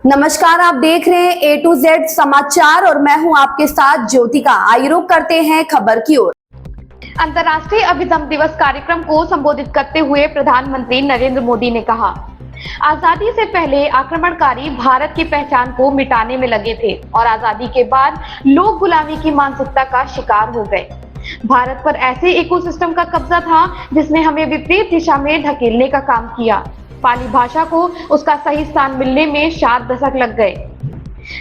नमस्कार, आप देख रहे हैं A to Z समाचार और मैं हूं आपके साथ ज्योतिका। आइए रुक करते हैं खबर की ओर। अंतर्राष्ट्रीय अभिदम दिवस कार्यक्रम को संबोधित करते हुए प्रधानमंत्री नरेंद्र मोदी ने कहा, आजादी से पहले आक्रमणकारी भारत की पहचान को मिटाने में लगे थे और आजादी के बाद लोग गुलामी की मानसिकता का शिकार हो गए। भारत पर ऐसे इकोसिस्टम का कब्जा था जिसने हमें विपरीत दिशा में धकेलने का काम किया। पाली भाषा को उसका सही स्थान मिलने में 7 दशक लग गए।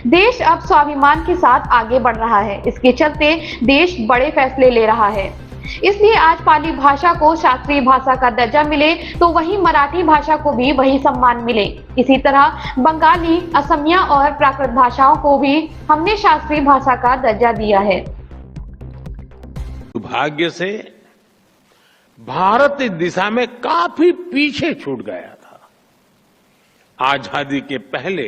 देश अब स्वाभिमान के साथ आगे बढ़ रहा है। इसके चलते देश बड़े फैसले ले रहा है। इसलिए आज पाली भाषा को शास्त्रीय भाषा का दर्जा मिले तो वहीं मराठी भाषा को भी वही सम्मान मिले। इसी तरह बंगाली, असमिया और प्राकृत भाषाओं को भी हमने शास्त्रीय भाषा का दर्जा दिया है। दुर्भाग्य से भारत इस दिशा में काफी पीछे छूट गया था। आजादी के पहले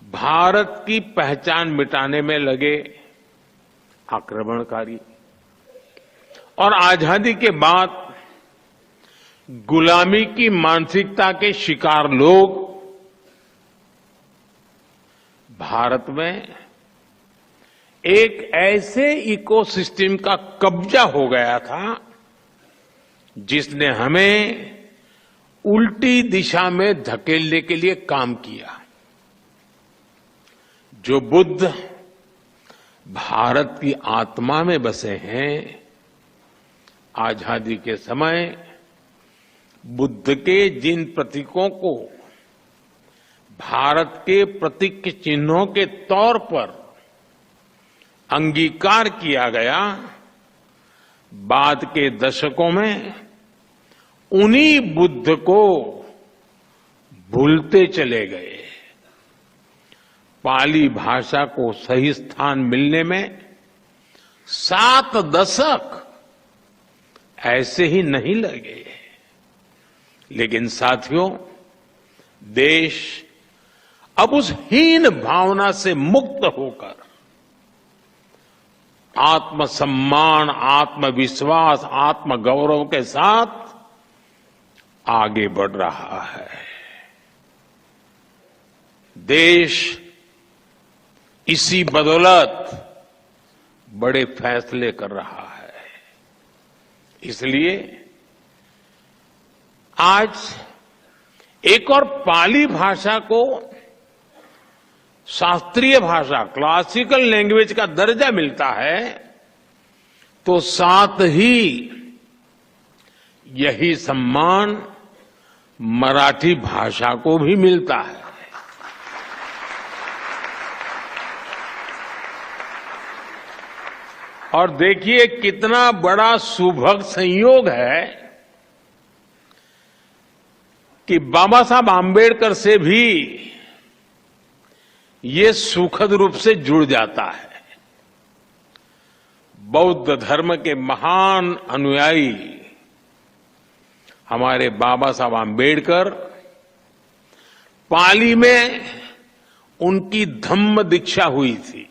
भारत की पहचान मिटाने में लगे आक्रमणकारी और आजादी के बाद गुलामी की मानसिकता के शिकार लोग भारत में एक ऐसे इकोसिस्टम का कब्जा हो गया था जिसने हमें उल्टी दिशा में धकेलने के लिए काम किया। जो बुद्ध भारत की आत्मा में बसे हैं, आजादी के समय बुद्ध के जिन प्रतीकों को भारत के प्रतीक चिन्हों के तौर पर अंगीकार किया गया, बाद के दशकों में उन्हीं बुद्ध को भूलते चले गए। पाली भाषा को सही स्थान मिलने में 7 दशक ऐसे ही नहीं लगे। लेकिन साथियों, देश अब उस हीन भावना से मुक्त होकर आत्मसम्मान, आत्मविश्वास, आत्मगौरव के साथ आगे बढ़ रहा है। देश इसी बदौलत बड़े फैसले कर रहा है। इसलिए आज एक और पाली भाषा को शास्त्रीय भाषा, क्लासिकल लैंग्वेज का दर्जा मिलता है, तो साथ ही यही सम्मान मराठी भाषा को भी मिलता है। और देखिए कितना बड़ा सुभग संयोग है कि बाबा साहब आम्बेडकर से भी ये सुखद रूप से जुड़ जाता है। बौद्ध धर्म के महान अनुयायी हमारे बाबा साहब आम्बेडकर, पाली में उनकी धम्म दीक्षा हुई थी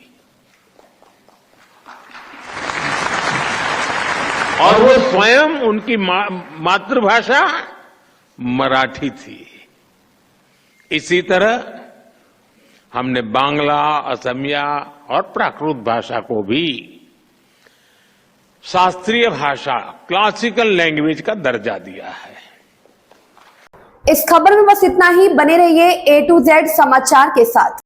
और वो स्वयं उनकी मातृभाषा मराठी थी। इसी तरह हमने बांग्ला, असमिया और प्राकृत भाषा को भी शास्त्रीय भाषा, क्लासिकल लैंग्वेज का दर्जा दिया है। इस खबर में बस इतना ही। बने रहिए A to Z समाचार के साथ।